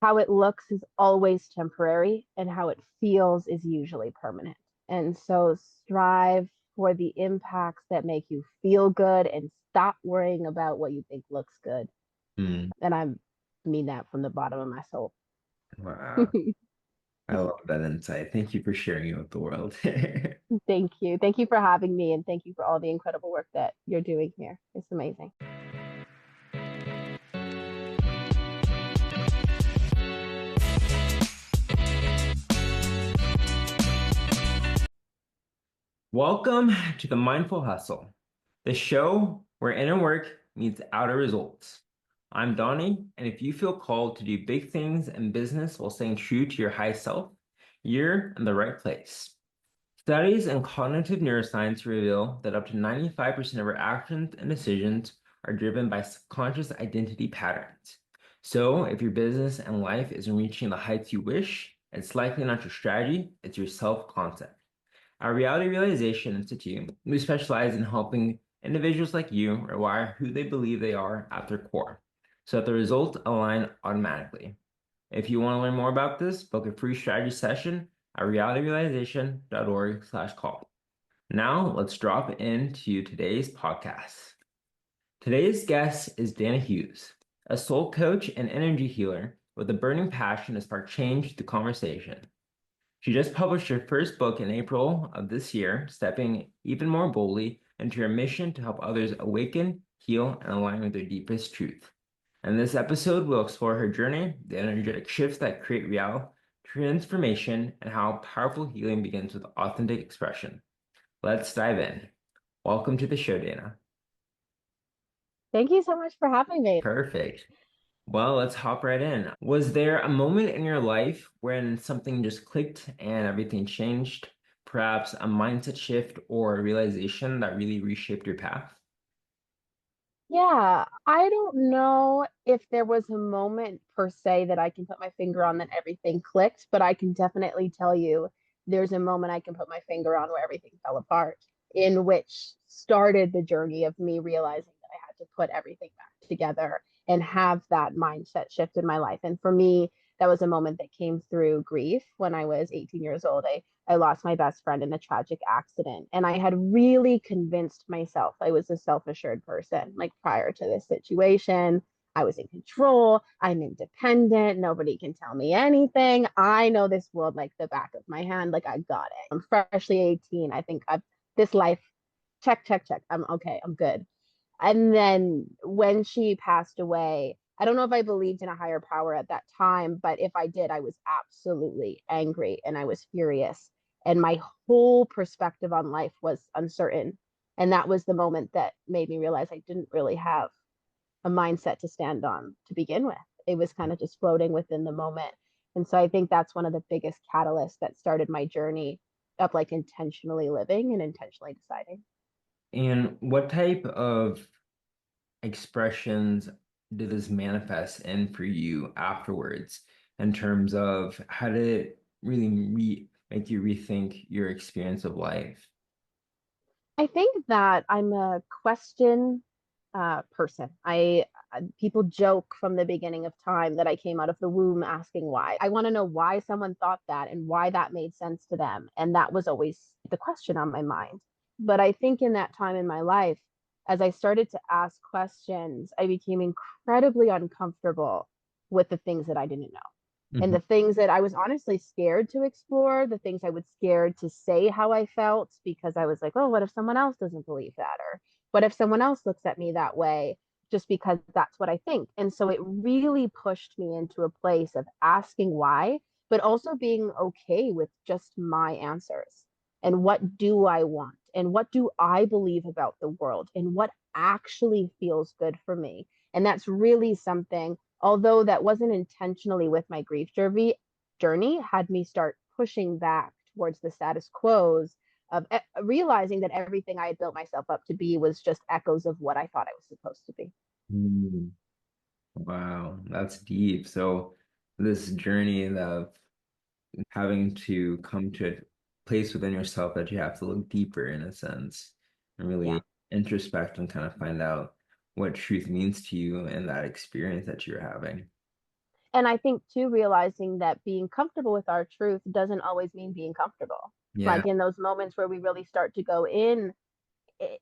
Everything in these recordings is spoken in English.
how it looks is always temporary and how it feels is usually permanent. And so strive for the impacts that make you feel good and stop worrying about what you think looks good. Hmm. And I mean that from the bottom of my soul. Wow. I love that insight. Thank you for sharing it with the world. Thank you. Thank you for having me, and thank you for all the incredible work that you're doing here. It's amazing. Welcome to the Mindful Hustle, the show where inner work meets outer results. I'm Donnie, and if you feel called to do big things in business while staying true to your high self, you're in the right place. Studies in cognitive neuroscience reveal that up to 95% of our actions and decisions are driven by subconscious identity patterns. So, if your business and life isn't reaching the heights you wish, it's likely not your strategy, it's your self concept. Our Reality Realization Institute, we specialize in helping individuals like you rewire who they believe they are at their core, so that the results align automatically. If you want to learn more about this, book a free strategy session at realityrealization.org/call. Now, let's drop into today's podcast. Today's guest is Daina Hughes, a soul coach and energy healer with a burning passion to spark change through conversation. She just published her first book in April of this year, stepping even more boldly into her mission to help others awaken, heal, and align with their deepest truth. In this episode, we'll explore her journey, the energetic shifts that create real transformation, and how powerful healing begins with authentic expression. Let's dive in. Welcome to the show, Dana. Thank you so much for having me. Perfect. Well, let's hop right in. Was there a moment in your life when something just clicked and everything changed? Perhaps a mindset shift or a realization that really reshaped your path? Yeah, I don't know if there was a moment per se that I can put my finger on that everything clicked, but I can definitely tell you there's a moment I can put my finger on where everything fell apart, in which started the journey of me realizing that I had to put everything back together and have that mindset shift in my life. And for me, that was a moment that came through grief when I was 18 years old. I lost my best friend in a tragic accident. And I had really convinced myself I was a self assured person. Like prior to this situation, I was in control. I'm independent. Nobody can tell me anything. I know this world like the back of my hand. Like I got it. I'm freshly 18. I think I've this life, check, check, check. I'm okay. I'm good. And then when she passed away, I don't know if I believed in a higher power at that time, but if I did, I was absolutely angry and I was furious. And my whole perspective on life was uncertain. And that was the moment that made me realize I didn't really have a mindset to stand on to begin with. It was kind of just floating within the moment. And so I think that's one of the biggest catalysts that started my journey of like intentionally living and intentionally deciding. And what type of expressions did this manifest in for you afterwards in terms of how did it really make you rethink your experience of life? I think that I'm a question person. People joke from the beginning of time that I came out of the womb asking why. I want to know why someone thought that and why that made sense to them, and that was always the question on my mind. But I think in that time in my life, as I started to ask questions, I became incredibly uncomfortable with the things that I didn't know and Mhm. the things that I was honestly scared to explore, the things I was scared to say how I felt because I was like, oh, what if someone else doesn't believe that? Or what if someone else looks at me that way just because that's what I think? And so it really pushed me into a place of asking why, but also being okay with just my answers. And what do I want? And what do I believe about the world? And what actually feels good for me? And that's really something although that wasn't intentionally with my grief journey, had me start pushing back towards the status quos of realizing that everything I had built myself up to be was just echoes of what I thought I was supposed to be. Mm. Wow, that's deep. So this journey of having to come to a place within yourself that you have to look deeper in a sense and Yeah. really introspect and kind of find out what truth means to you and that experience that you're having. And I think too, realizing that being comfortable with our truth doesn't always mean being comfortable. Yeah. Like in those moments where we really start to go in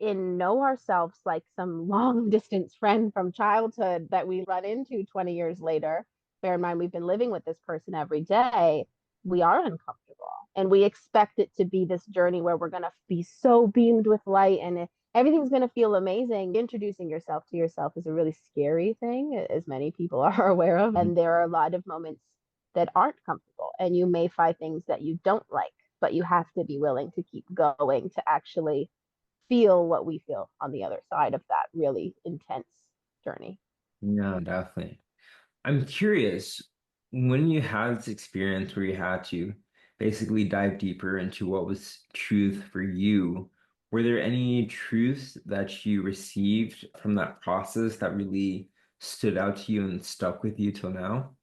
know ourselves like some long distance friend from childhood that we run into 20 years later. Bear in mind, we've been living with this person every day. We are uncomfortable and we expect it to be this journey where we're going to be so beamed with light and everything's going to feel amazing. Introducing yourself to yourself is a really scary thing, as many people are aware of. And there are a lot of moments that aren't comfortable, and you may find things that you don't like, but you have to be willing to keep going to actually feel what we feel on the other side of that really intense journey. Yeah, definitely. I'm curious, when you had this experience where you had to basically dive deeper into what was truth for you, were there any truths that you received from that process that really stood out to you and stuck with you till now?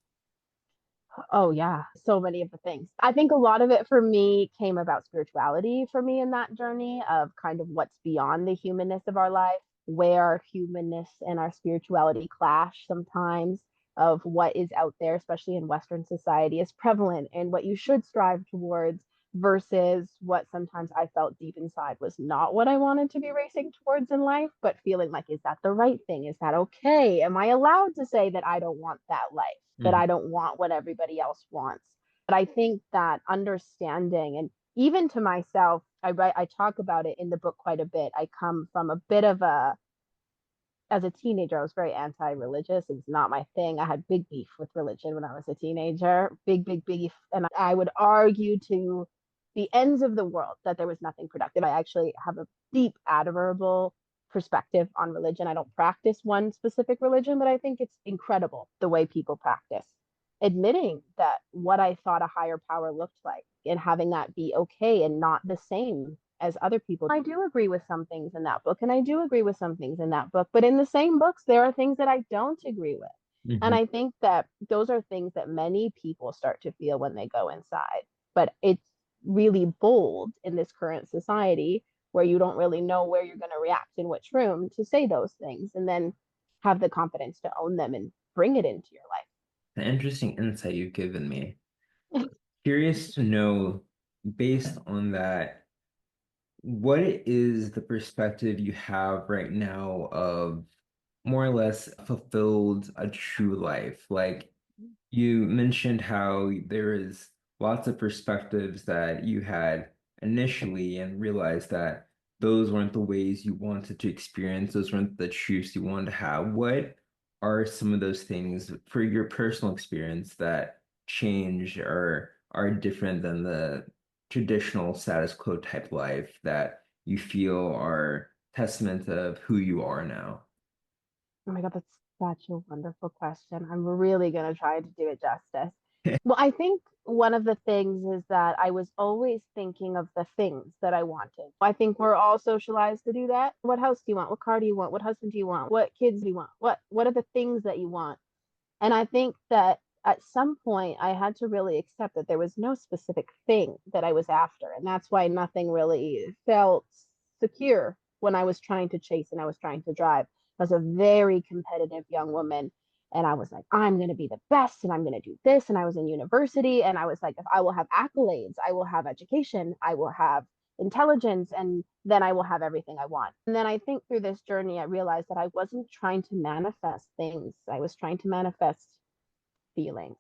Oh, yeah, so many of the things. I think a lot of it for me came about spirituality for me in that journey of kind of what's beyond the humanness of our life, where our humanness and our spirituality clash sometimes, of what is out there, especially in Western society, is prevalent and what you should strive towards versus what sometimes I felt deep inside was not what I wanted to be racing towards in life, but feeling like, is that the right thing? Is that okay? Am I allowed to say that I don't want that life? That Mhm. I don't want what everybody else wants? But I think that understanding, and even to myself, I talk about it in the book quite a bit. I come from a bit of a as a teenager, I was very anti-religious. It's not my thing. I had big beef with religion when I was a teenager, big beef, and I would argue to the ends of the world that there was nothing productive. I actually have a deep, admirable perspective on religion. I don't practice one specific religion, but I think it's incredible the way people practice, admitting that what I thought a higher power looked like and having that be okay and not the same as other people. I do agree with some things in that book, and I do agree with some things in that book, but in the same books, there are things that I don't agree with. And Mhm. I think that those are things that many people start to feel when they go inside. But it's really bold in this current society where you don't really know where you're going to react in which room to say those things and then have the confidence to own them and bring it into your An interesting insight you've given me. life. Curious to know, based on that, what is the perspective you have right now of more or less fulfilled a true life? Like you mentioned how there is lots of perspectives that you had initially and realized that those weren't the ways you wanted to experience, those weren't the truths you wanted to have. What are some of those things for your personal experience that change or are different than the traditional status quo type life that you feel are testament of who you are now? Oh my God, that's such a wonderful question. I'm really going to try to do it justice. Well, I think one of the things is that I was always thinking of the things that I wanted. I think we're all socialized to do that. What house do you want? What car do you want? What husband do you want? What kids do you want? What are the things that you want? And I think that at some point I had to really accept that there was no specific thing that I was after. And that's why nothing really felt secure when I was trying to chase and I was trying to drive. I was a very competitive young woman. And I was like, I'm going to be the best and I'm going to do this. And I was in university and I was like, if I will have accolades, I will have education, I will have intelligence, and then I will have everything I want. And then I think through this journey, I realized that I wasn't trying to manifest things. I was trying to manifest feelings.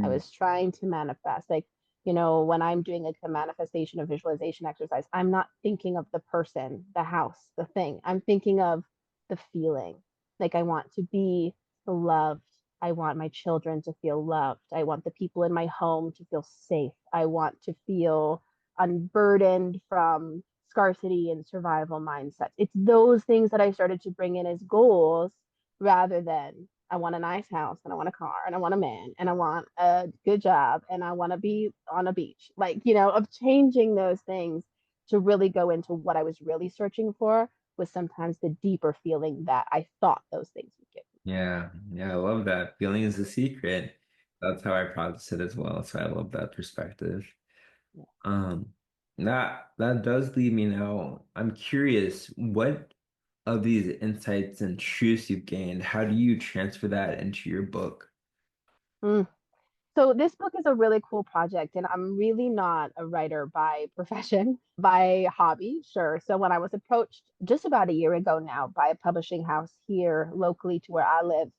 I Mm. was trying to manifest, like, when I'm doing like a manifestation of visualization exercise, I'm not thinking of the person, the house, the thing. I'm thinking of the feeling. Like, I want to be loved. I want my children to feel loved. I want the people in my home to feel safe. I want to feel unburdened from scarcity and survival mindsets. It's those things that I started to bring in as goals rather than I want a nice house and I want a car and I want a man and I want a good job and I want to be on a beach. Like, of changing those things to really go into what I was really searching for was sometimes the deeper feeling that I thought those things would give Yeah, yeah, I love that. Feeling is a secret. That's how I process it as well. So I love that perspective. me. Um, that does lead me now. I'm curious, what of these insights and truths you've gained, how do you transfer that into your book? Mm. So this book is a really cool project, and I'm really not a writer by profession, by hobby, sure. So when I was approached just about a year ago now by a publishing house here locally to where I live,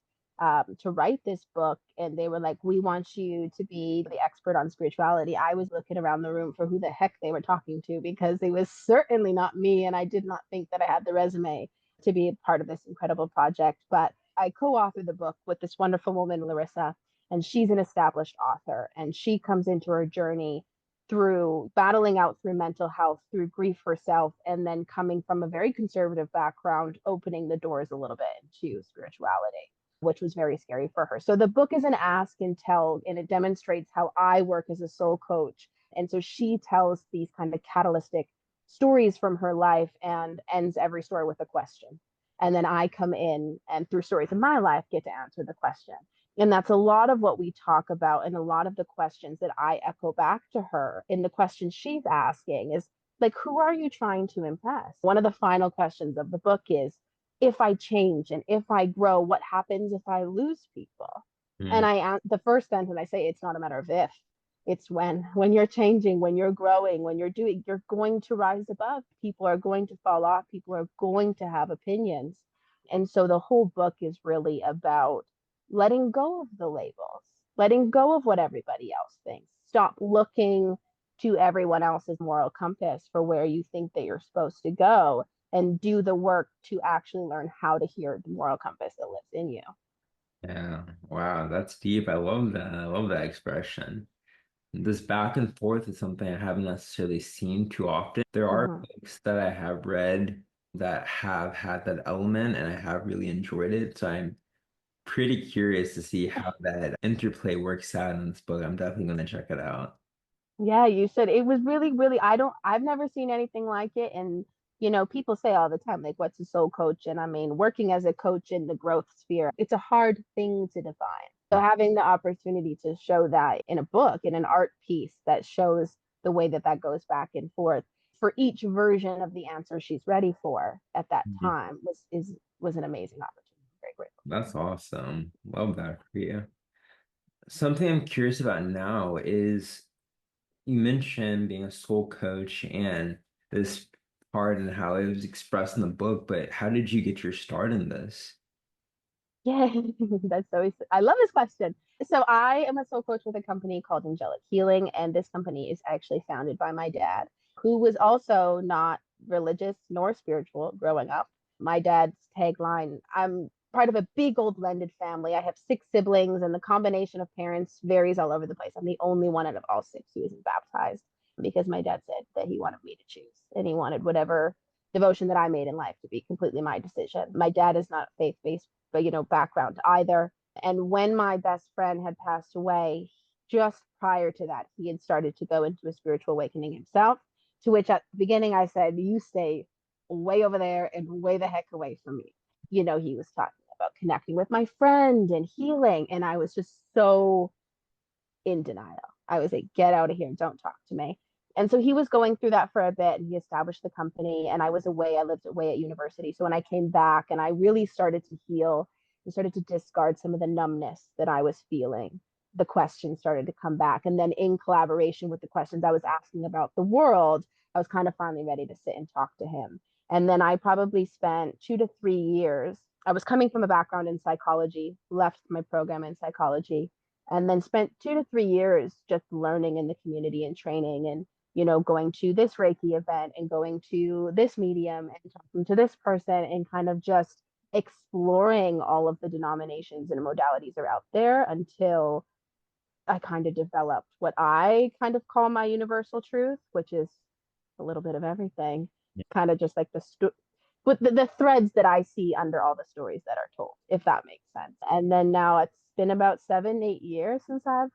to write this book, and they were like, "We want you to be the expert on spirituality." I was looking around the room for who the heck they were talking to because it was certainly not me, and I did not think that I had the resume to be a part of this incredible project. But I co-authored the book with this wonderful woman, Larissa, and she's an established author, and she comes into her journey through battling out through mental health, through grief herself, and then coming from a very conservative background, opening the doors a little bit into spirituality, which was very scary for her. So the book is an ask and tell, and it demonstrates how I work as a soul coach. And so she tells these kind of catalytic stories from her life and ends every story with a question. And then I come in and through stories of my life get to answer the question. And that's a lot of what we talk about, and a lot of the questions that I echo back to her in the questions she's asking is like, who are you trying to impress? One of the final questions of the book is, if I change and if I grow, what happens if I lose people? And Mm. the first sentence I say, it's not a matter of if, it's when you're changing, when you're growing, when you're going to rise above. People are going to fall off. People are going to have opinions. And so the whole book is really about letting go of the labels, letting go of what everybody else thinks. Stop looking to everyone else's moral compass for where you think that you're supposed to go, and do the work to actually learn how to hear the moral compass that lives in you. Yeah. Wow, that's deep. I love that. I love that expression. This back and forth is something I haven't necessarily seen too often. There are Mhm. books that I have read that have had that element and I have really enjoyed it. So I'm pretty curious to see how that interplay works out in this book. I'm definitely going to check it out. Yeah, you said it was really, really, I've never seen anything like it. And, people say all the time, like, what's a soul coach? And I mean, working as a coach in the growth sphere, it's a hard thing to define. So having the opportunity to show that in a book, in an art piece that shows the way that that goes back and forth for each version of the answer she's ready for at that Mhm. time was an amazing opportunity. I'm very grateful. That's awesome. Love that for you. Something I'm curious about now is you mentioned being a soul coach and this part and how it was expressed in the book, but how did you get your start in this? Yeah, that's always, I love this question. So I am a soul coach with a company called Angelic Healing, and this company is actually founded by my dad, who was also not religious nor spiritual growing up. My dad's tagline, I'm part of a big old blended family. I have six siblings, and the combination of parents varies all over the place. I'm the only one out of all six who isn't baptized because my dad said that he wanted me to choose, and he wanted whatever devotion that I made in life to be completely my decision. My dad is not faith-based, but background either. And when my best friend had passed away, just prior to that, he had started to go into a spiritual awakening himself. To which at the beginning I said, "You stay way over there and way the heck away from me." He was talking about connecting with my friend and healing. And I was just so in denial. I was like, "Get out of here. Don't talk to me." And so he was going through that for a bit, and he established the company, and I was away. I lived away at university. So when I came back and I really started to heal and started to discard some of the numbness that I was feeling, the questions started to come back. And then in collaboration with the questions I was asking about the world, I was kind of finally ready to sit and talk to him. And then I probably spent 2 to 3 years. I was coming from a background in psychology, left my program in psychology, and then spent 2 to 3 years just learning in the community and training, and going to this Reiki event and going to this medium and talking to this person, and kind of just exploring all of the denominations and modalities are out there until I kind of developed what I kind of call my universal truth, which is a little bit of everything, kind of just like with the threads that I see under all the stories that are told, if that makes sense. And then now it's been about 7, 8 years since I've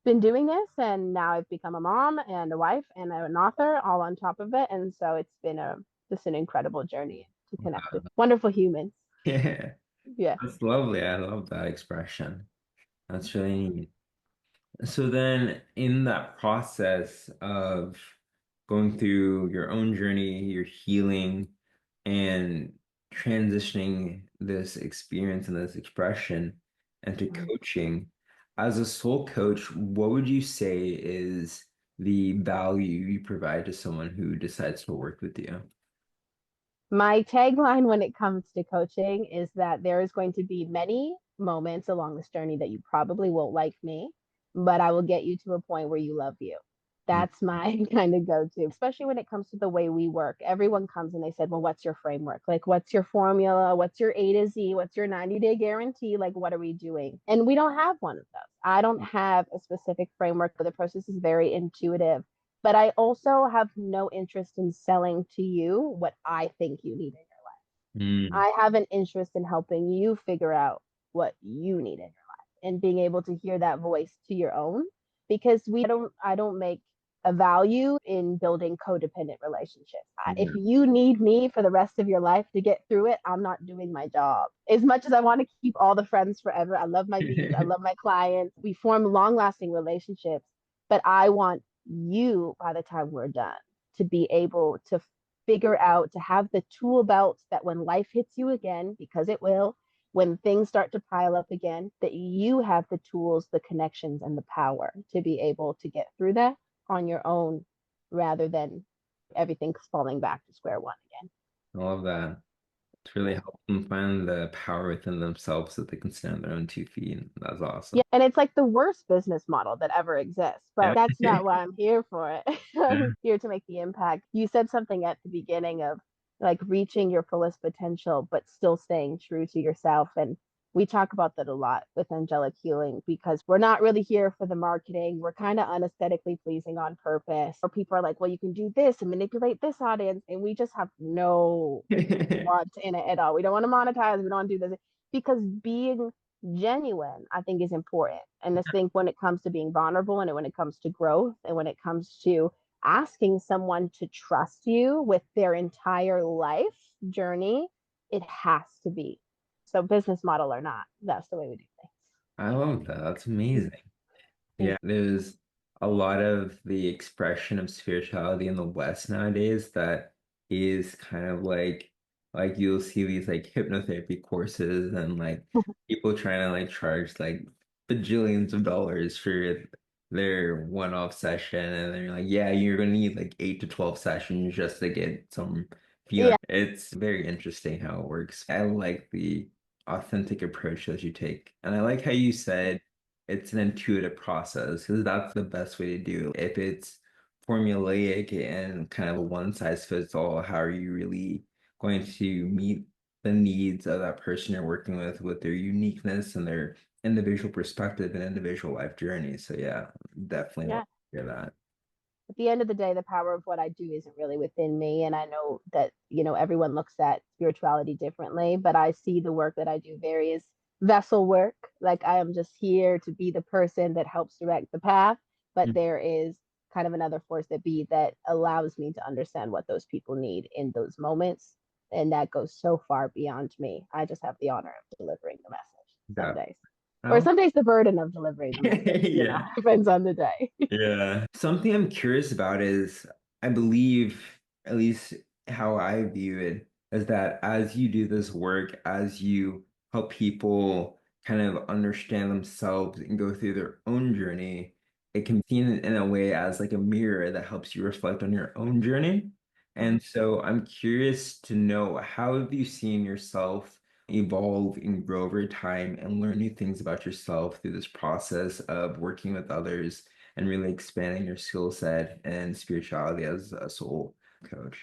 been doing this, and now I've become a mom and a wife and an author all on top of it. And so it's been a just an incredible journey to connect with wonderful humans. Yeah, Yeah. that's lovely. I love that expression. That's really neat. So then in that process of going through your own journey, your healing and transitioning this experience and this expression into Mm. coaching, As a soul coach, what would you say is the value you provide to someone who decides to work with you? My tagline when it comes to coaching is that there is going to be many moments along this journey that you probably won't like me, but I will get you to a point where you love you. Mm. That's my kind of go to, especially when it comes to the way we work. Everyone comes and they said, well, what's your framework? Like, what's your formula? What's your A to Z? What's your 90-day guarantee? Like, what are we doing? And we don't have one of those. I don't have a specific framework, but the process is very intuitive. But I also have no interest in selling to you what I think you need in your life. Mm. I have an interest in helping you figure out what you need in your life and being able to hear that voice to your own, because I don't make a value in building codependent relationships. If Yeah. you need me for the rest of your life to get through it, I'm not doing my job. As much as I want to keep all the friends forever, I love my bees, I love my clients. We form long lasting relationships, but I want you by the time we're done to be able to figure out, to have the tool belt that when life hits you again, because it will, when things start to pile up again, that you have the tools, the connections, and the power to be able to get through that on your own rather than everything falling back to square one again. I love that. It's really Yeah. helped them find the power within themselves so they can stand on their own 2 feet. That's awesome. Yeah, and it's like the worst business model that ever exists, Yeah. but that's not why I'm here for it. Yeah. I'm here to make the impact. You said something at the beginning of like reaching your fullest potential, but still staying true to yourself. And we talk about that a lot with Angelic Healing because we're not really here for the marketing. We're kind of unesthetically pleasing on purpose. Or people are like, well, you can do this and manipulate this audience. And we just have no want in it at all. We don't want to monetize. We don't want to do this because being genuine, I think, is important. And I think when it comes to being vulnerable and when it comes to growth and when it comes to asking someone to trust you with their entire life journey, it has to be. So, business model or not, that's the way we do I love that. That's things. amazing. Thank Yeah, there's a lot of the expression of spirituality in the West nowadays that is kind of like you'll see these like hypnotherapy courses and like you. people trying to like charge like bajillions of dollars for their one-off session and then you're like, yeah, you're gonna need like 8 to 12 sessions just to get some feeling. Yeah, It's very interesting how it works. I like the authentic approach that you take. And I like how you said it's an intuitive process because that's the best way to do it. If it's formulaic and kind of a one size fits all, how are you really going to meet the needs of that person you're working with their uniqueness and their individual perspective and individual life journey? So yeah, definitely love yeah. to hear that. At the end of the day, the power of what I do isn't really within me. And I know that, everyone looks at spirituality differently, but I see the work that I do very as vessel work. Like I am just here to be the person that helps direct the path. But there is kind of another force that be that allows me to understand what those people need in those moments. And that goes so far beyond me. I just have the honor of delivering the message some Yeah. days. Or Oh, some days the burden of delivering the message, yeah. depends on the day. Yeah. Something I'm curious about is I believe, at least how I view it, is that as you do this work, as you help people kind of understand themselves and go through their own journey, it can be seen in a way as like a mirror that helps you reflect on your own journey. And so I'm curious to know, how have you seen yourself evolve and grow over time and learn new things about yourself through this process of working with others and really expanding your skill set and spirituality as a soul coach?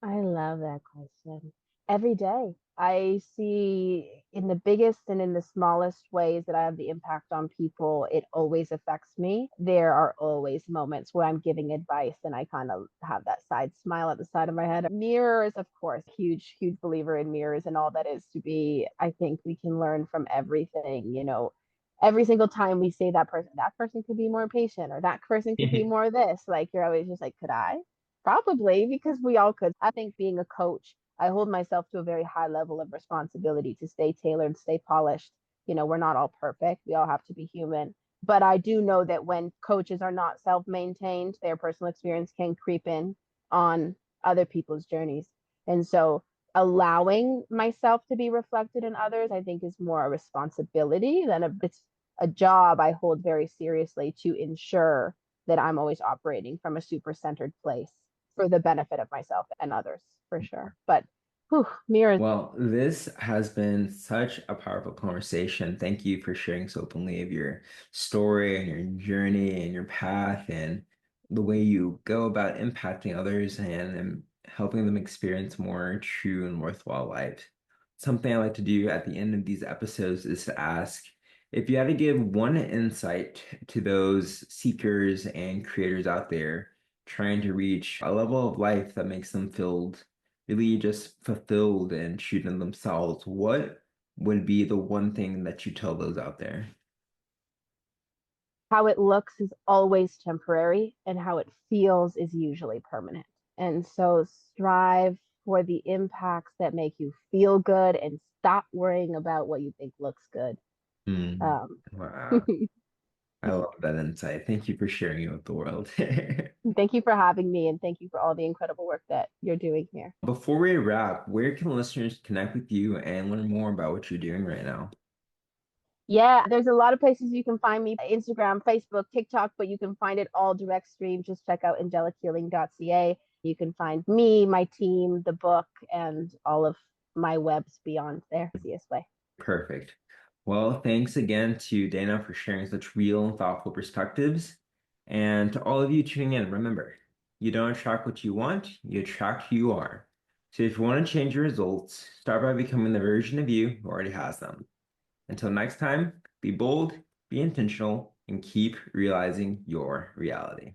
I love that question. Every day, I see in the biggest and in the smallest ways that I have the impact on people, it always affects me. There are always moments where I'm giving advice and I kind of have that side smile at the side of my head. Mirrors, of course, huge, huge believer in mirrors and all that is to be. I think we can learn from everything, every single time we say that person could be more patient or that person could be more this, like you're always just like, could I? Probably because we all could. I think being a coach, I hold myself to a very high level of responsibility to stay tailored, stay polished. We're not all perfect. We all have to be human. But I do know that when coaches are not self maintained, their personal experience can creep in on other people's journeys. And so allowing myself to be reflected in others, I think, is more a responsibility than it's a job I hold very seriously to ensure that I'm always operating from a super centered place for the benefit of myself and others, for sure. But whew, mirrors. Well, this has been such a powerful conversation. Thank you for sharing so openly of your story and your journey and your path and the way you go about impacting others and helping them experience more true and worthwhile life. Something I like to do at the end of these episodes is to ask if you had to give one insight to those seekers and creators out there trying to reach a level of life that makes them filled really just fulfilled and true to themselves, what would be the one thing that you tell those out there? How it looks is always temporary, and how it feels is usually permanent. And so strive for the impacts that make you feel good and stop worrying about what you think looks good. Hmm. Um, Wow. I love that insight. Thank you for sharing it with the world. Thank you for having me, and thank you for all the incredible work that you're doing here. Before we wrap, where can listeners connect with you and learn more about what you're doing right now? Yeah, there's a lot of places you can find me: Instagram, Facebook, TikTok, but you can find it all direct stream. Just check out angelichealing.ca. You can find me, my team, the book, and all of my webs beyond there. Easiest way. Perfect. Well, thanks again to Dana for sharing such real and thoughtful perspectives. And to all of you tuning in, remember, you don't attract what you want, you attract who you are. So if you want to change your results, start by becoming the version of you who already has them. Until next time, be bold, be intentional, and keep realizing your reality.